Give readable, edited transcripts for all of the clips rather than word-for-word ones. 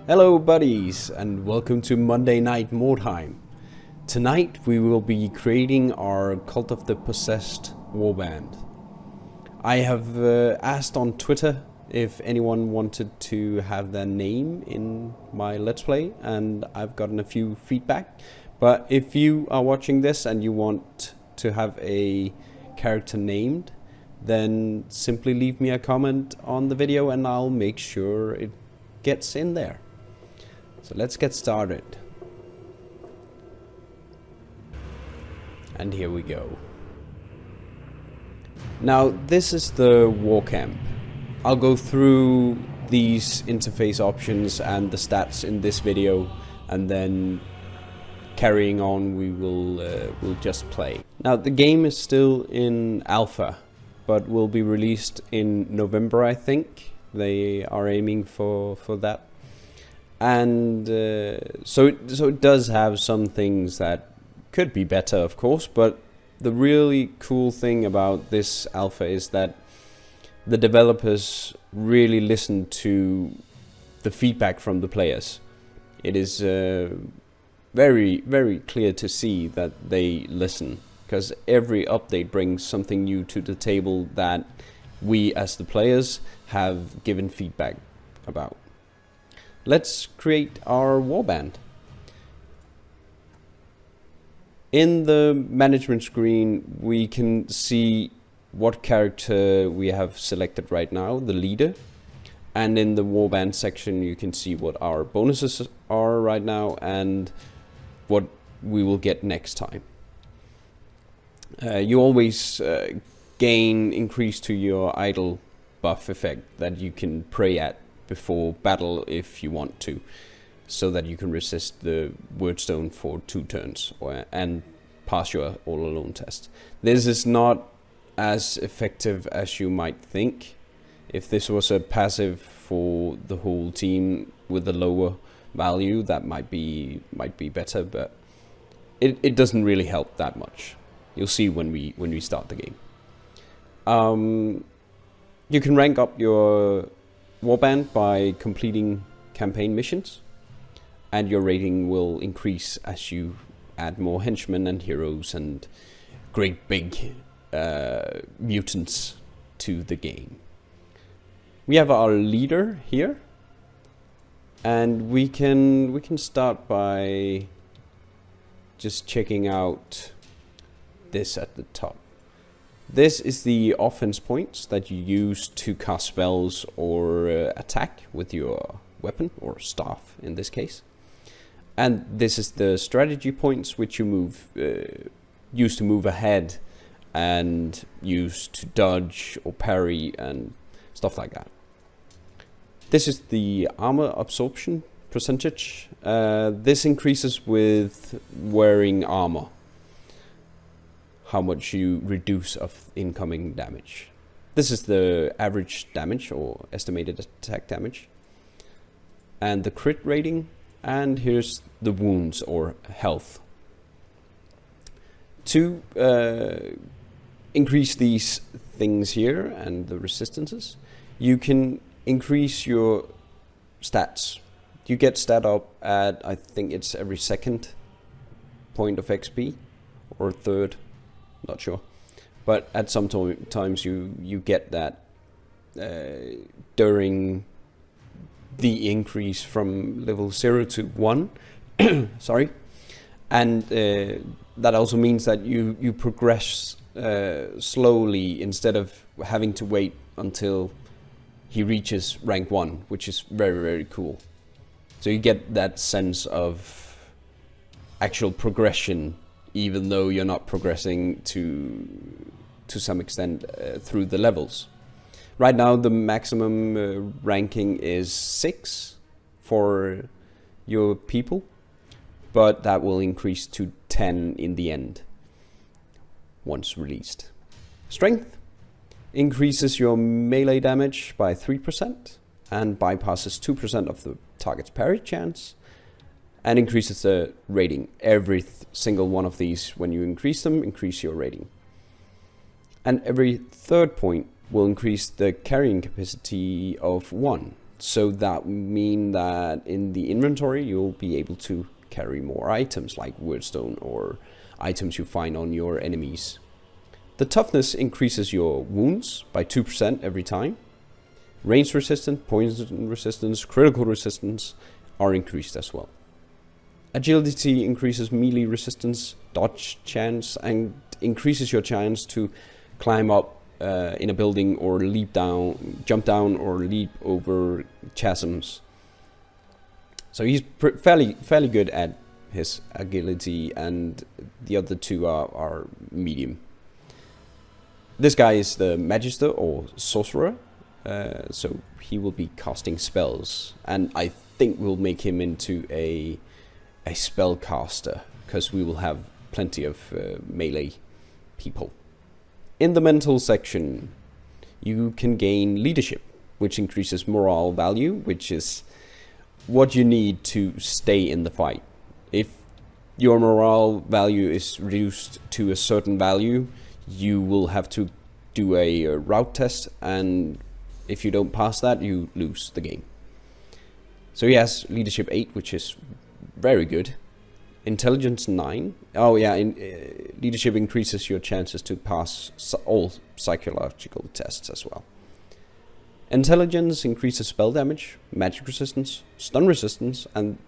Hello buddies, and welcome to Monday Night Mordheim. Tonight we will be creating our Cult of the Possessed Warband. I have asked on Twitter if anyone wanted to have their name in my Let's Play, and I've gotten a few feedback. But if you are watching this and you want to have a character named, then simply leave me a comment on the video and I'll make sure it gets in there. So let's get started. And here we go. Now this is the war camp. I'll go through these interface options and the stats in this video, and then carrying on we'll just play. Now the game is still in alpha, but will be released in November, I think. They are aiming for that. And so it does have some things that could be better, of course, but the really cool thing about this alpha is that the developers really listen to the feedback from the players. It is very, very clear to see that they listen, because every update brings something new to the table that we as the players have given feedback about. Let's create our warband. In the management screen we can see what character we have selected right now, the leader. And in the warband section you can see what our bonuses are right now and what we will get next time. You always gain increase to your idle buff effect that you can pray at before battle if you want to, so that you can resist the wordstone for 2 turns and pass your all alone test. This is not as effective as you might think. If this was a passive for the whole team with a lower value, that might be better, but it doesn't really help that much. You'll see when we start the game. You can rank up your warband by completing campaign missions, and your rating will increase as you add more henchmen and heroes and great big mutants to the game. We have our leader here, and we can start by just checking out this at the top. This is the offense points that you use to cast spells or attack with your weapon, or staff in this case. And this is the strategy points, which you use to move ahead and use to dodge or parry and stuff like that. This is the armor absorption percentage. This increases with wearing armor, how much you reduce of incoming damage. This is the average damage or estimated attack damage, and the crit rating, and here's the wounds or health. To increase these things here and the resistances, you can increase your stats. You get stat up at, I think it's every second point of XP, or third, not sure, but at some times you get that during the increase from level 0 to 1. Sorry. And that also means that you progress slowly instead of having to wait until he reaches rank 1, which is very, very cool. So you get that sense of actual progression, even though you're not progressing to some extent through the levels. Right now the maximum ranking is 6 for your people, but that will increase to 10 in the end once released. Strength increases your melee damage by 3% and bypasses 2% of the target's parry chance, and increases the rating. Every single one of these, when you increase them, increase your rating. And every third point will increase the carrying capacity of 1 So that mean that in the inventory you'll be able to carry more items like wordstone or items you find on your enemies. The toughness increases your wounds by 2% every time. Range resistance, poison resistance, critical resistance are increased as well. Agility increases melee resistance, dodge chance, and increases your chance to climb up in a building or jump down or leap over chasms. So he's fairly good at his agility, and the other two are medium. This guy is the Magister or Sorcerer, so he will be casting spells, and I think we'll make him into a spellcaster, because we will have plenty of melee people. In the mental section, you can gain leadership, which increases morale value, which is what you need to stay in the fight. If your morale value is reduced to a certain value, you will have to do a route test, and if you don't pass that, you lose the game. So he has leadership 8, which is very good. Intelligence 9. Oh yeah, leadership increases your chances to pass all psychological tests as well. Intelligence increases spell damage, magic resistance, stun resistance, and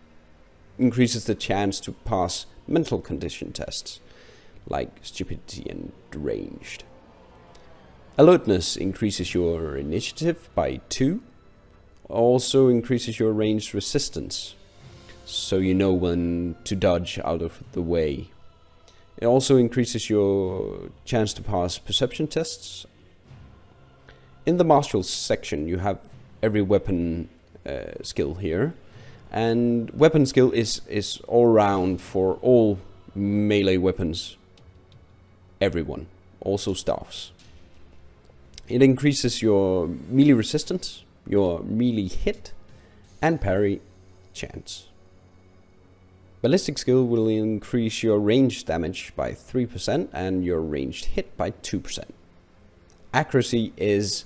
increases the chance to pass mental condition tests like stupidity and deranged. Alertness increases your initiative by 2. Also increases your ranged resistance, so you know when to dodge out of the way. It also increases your chance to pass perception tests. In the martial section, you have every weapon skill here, and weapon skill is all round for all melee weapons. Everyone, also staffs. It increases your melee resistance, your melee hit, and parry chance. Ballistic skill will increase your ranged damage by 3% and your ranged hit by 2%. Accuracy is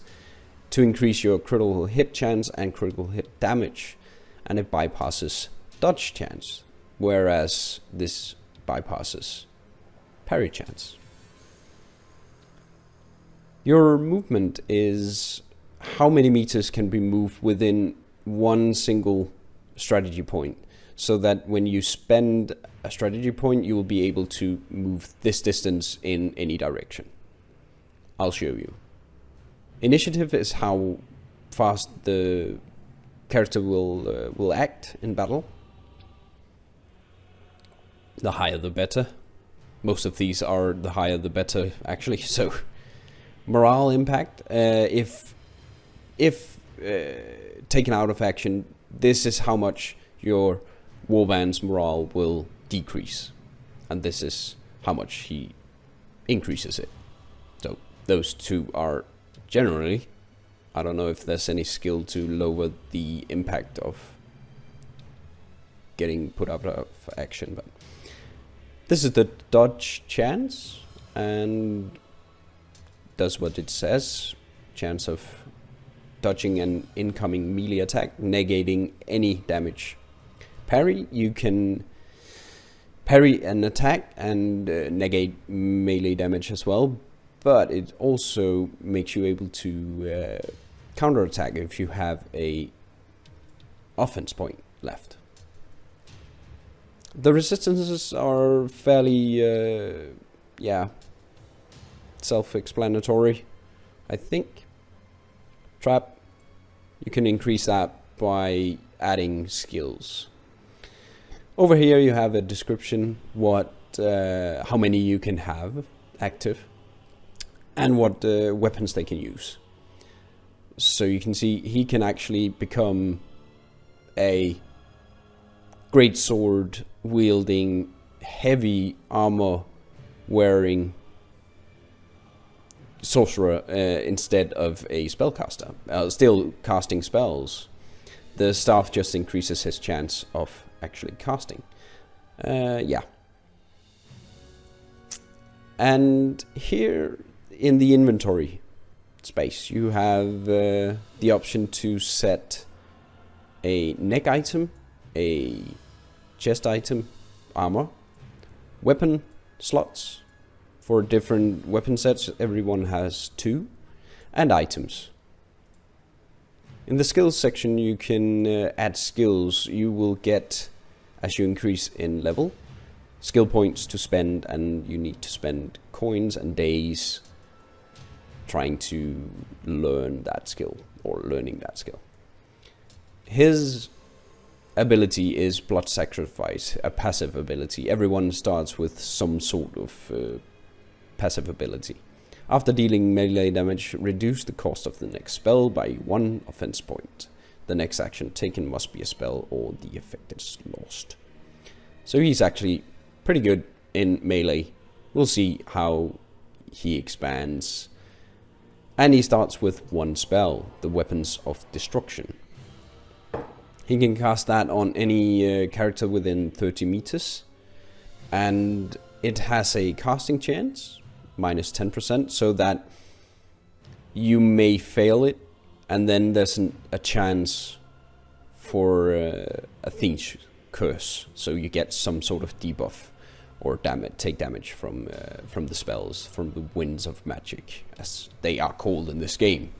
to increase your critical hit chance and critical hit damage, and it bypasses dodge chance, whereas this bypasses parry chance. Your movement is how many meters can be moved within one single strategy point, so that when you spend a strategy point, you will be able to move this distance in any direction. I'll show you. Initiative is how fast the character will act in battle. The higher the better. Most of these are the higher the better, actually. So morale impact, if taken out of action, this is how much your warband's morale will decrease, and this is how much he increases it. So those two are generally, I don't know if there's any skill to lower the impact of getting put out of action, but this is the dodge chance, and does what it says. Chance of dodging an incoming melee attack, negating any damage. Parry, you can parry an attack and negate melee damage as well, but it also makes you able to counterattack if you have a offense point left. The resistances are fairly, self-explanatory, I think. Trap, you can increase that by adding skills. Over here you have a description how many you can have active and what weapons they can use. So you can see he can actually become a great sword wielding, heavy armor wearing sorcerer instead of a spellcaster. Still casting spells. The staff just increases his chance of actually casting. And here in the inventory space you have the option to set a neck item, a chest item, armor, weapon slots for different weapon sets. Everyone has 2, and items. In the skills section you can add skills. You will get, as you increase in level, skill points to spend, and you need to spend coins and days trying to learn that skill, or learning that skill. His ability is Blood Sacrifice, a passive ability. Everyone starts with some sort of passive ability. After dealing melee damage, reduce the cost of the next spell by 1 offense point. The next action taken must be a spell or the effect is lost. So he's actually pretty good in melee. We'll see how he expands. And he starts with 1 spell, the Weapons of Destruction. He can cast that on any character within 30 meters. And it has a casting chance, minus 10%, so that you may fail it, and then there's a chance for a Thinch curse, so you get some sort of debuff or take damage from the spells, from the winds of magic, as they are called in this game.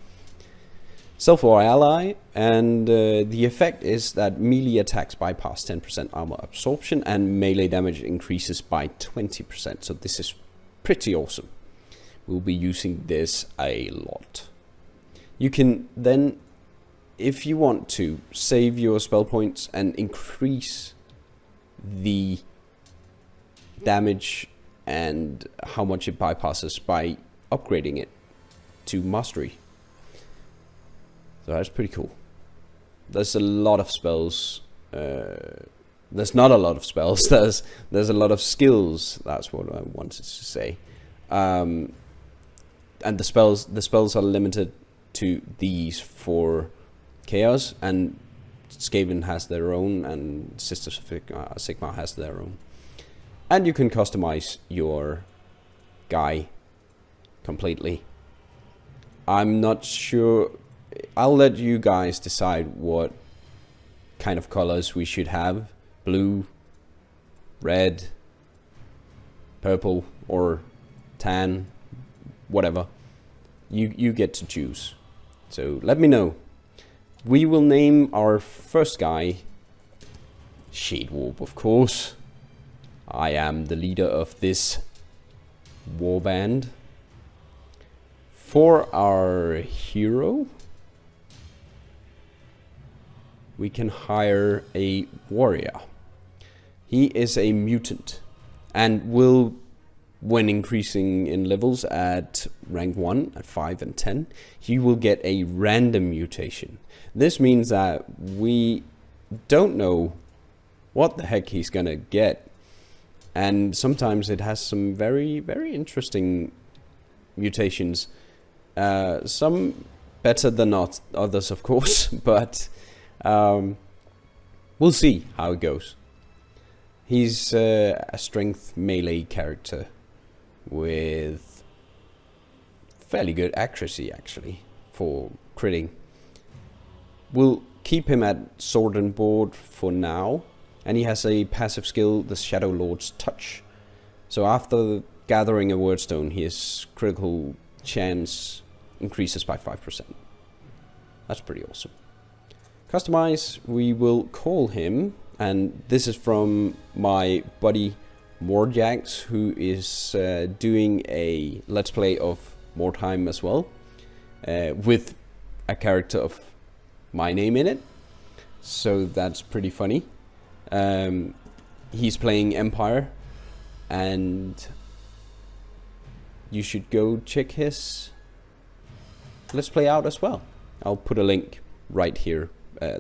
Self or ally, and the effect is that melee attacks bypass 10% armor absorption, and melee damage increases by 20%. So this is pretty awesome. We'll be using this a lot. You can then, if you want to, save your spell points and increase the damage and how much it bypasses by upgrading it to mastery. So that's pretty cool. There's a lot of spells. There's not a lot of spells. There's a lot of skills. That's what I wanted to say. And the spells are limited to these 4 chaos, and Skaven has their own, and Sister Sigmar has their own. And you can customize your guy completely. I'm not sure. I'll let you guys decide what kind of colors we should have. Blue, red, purple, or tan, whatever. You get to choose. So let me know. We will name our first guy Shade Warp, of course. I am the leader of this warband. For our hero, we can hire a warrior. He is a mutant and will, when increasing in levels at rank 1, at 5 and 10, he will get a random mutation. This means that we don't know what the heck he's gonna get. And sometimes it has some very, very interesting mutations. Some better than others, of course, but we'll see how it goes. He's a strength melee character with fairly good accuracy, actually, for critting. We'll keep him at sword and board for now, and he has a passive skill, the Shadow Lord's Touch. So after gathering a wordstone, his critical chance increases by 5%. That's pretty awesome. Customize, we will call him, and this is from my buddy Mordheim, who is doing a Let's Play of Mordheim as well, with a character of my name in it. So that's pretty funny. He's playing Empire, and you should go check his Let's Play out as well. I'll put a link right here,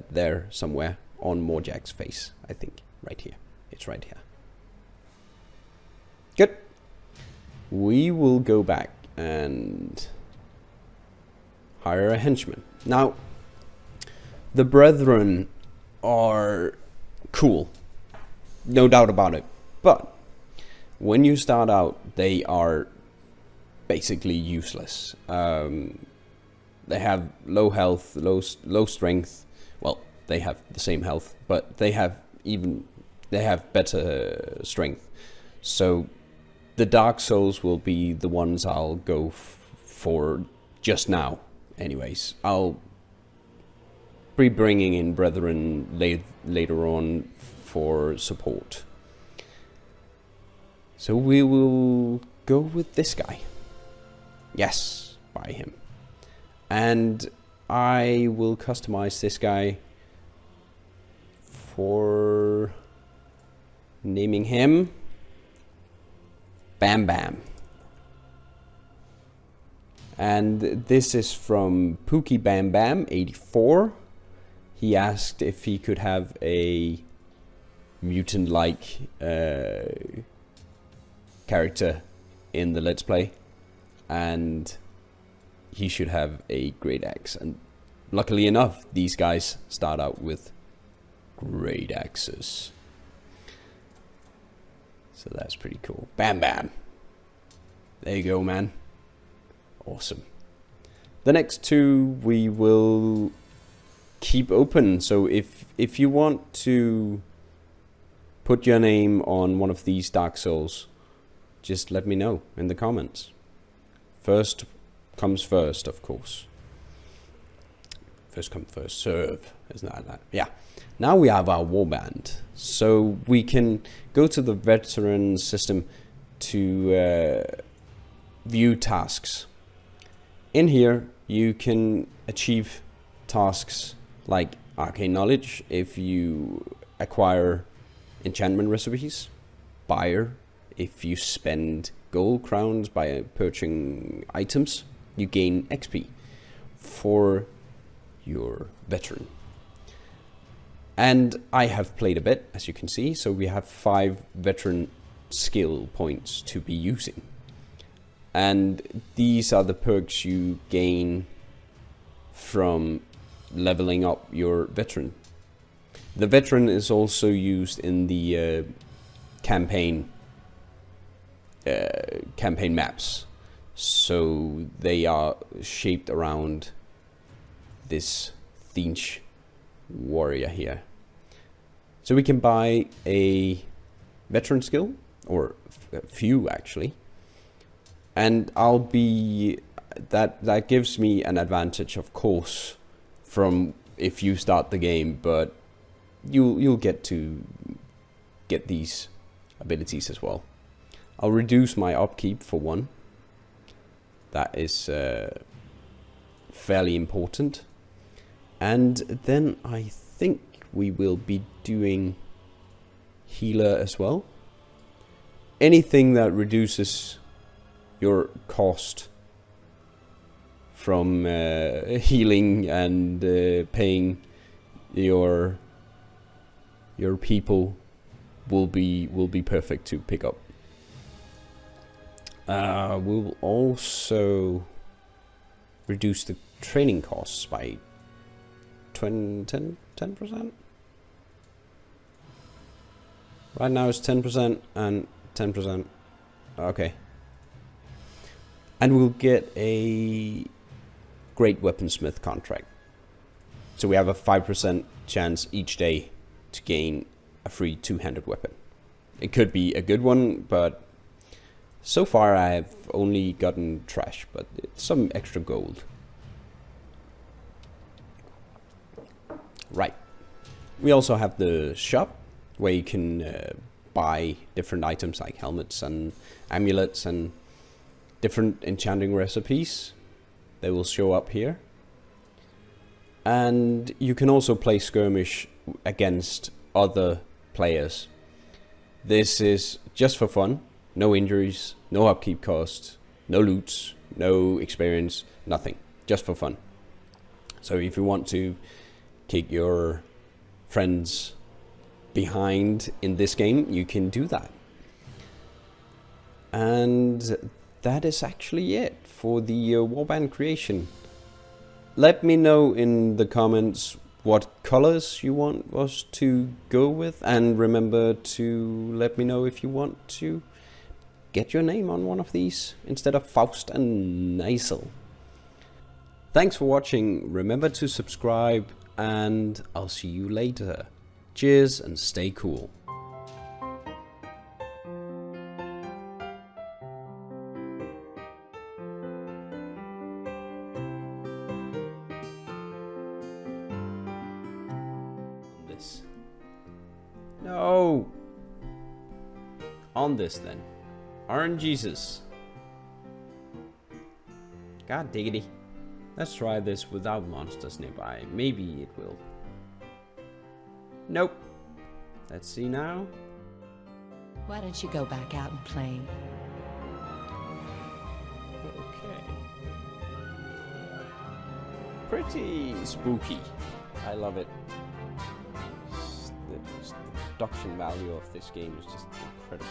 there somewhere on Mordheim's face, I think. Right here. It's right here. Good. We will go back and hire a henchman. Now, the Brethren are cool. No doubt about it. But when you start out, they are basically useless. They have low health, low strength. Well, they have the same health, but they have better strength. So the Dark Souls will be the ones I'll go for just now. Anyways, I'll be bringing in Brethren later on for support. So we will go with this guy. Yes, buy him. And I will customize this guy for naming him Bam Bam. And this is from Pookie Bam Bam 84. He asked if he could have a mutant-like character in the Let's Play, and he should have a great axe. And luckily enough, these guys start out with great axes. So that's pretty cool. Bam Bam. There you go, man. Awesome. The next two we will keep open. So if you want to put your name on one of these Dark Souls, just let me know in the comments. First comes first, of course. First come, first serve. Isn't that like? Yeah. Now we have our Warband. So we can go to the veteran system to view tasks. In here, you can achieve tasks like arcane knowledge if you acquire enchantment recipes, buyer if you spend gold crowns by purchasing items, you gain XP for your veteran. And I have played a bit, as you can see, so we have 5 veteran skill points to be using. And these are the perks you gain from leveling up your veteran. The veteran is also used in the campaign maps, so they are shaped around this Thinch warrior here. So we can buy a veteran skill, or a few actually, and I'll be that gives me an advantage, of course, from if you start the game, but you'll get to get these abilities as well. I'll reduce my upkeep for 1. That is fairly important. And then I think we will be doing healer as well. Anything that reduces your cost from healing and paying your people will be perfect to pick up. We'll also reduce the training costs by 10%. Right now it's 10% and 10%. Okay. And we'll get a great weaponsmith contract. So we have a 5% chance each day to gain a free 2-handed weapon. It could be a good one, but so far I've only gotten trash, but it's some extra gold. Right. We also have the shop where you can buy different items like helmets and amulets and different enchanting recipes. They will show up here. And you can also play skirmish against other players. This is just for fun. No injuries, no upkeep costs, no loots, no experience, nothing. Just for fun. So if you want to kick your friends behind in this game, you can do that. And that is actually it for the Warband creation. Let me know in the comments what colors you want us to go with, and remember to let me know if you want to get your name on one of these instead of Faust and Neisel. Thanks for watching. Remember to subscribe, and I'll see you later. Cheers and stay cool. No! On this then. RNGesus. God diggity. Let's try this without monsters nearby. Maybe it will. Nope. Let's see now. Why don't you go back out and play? Okay. Pretty spooky. I love it. The production value of this game is just incredible.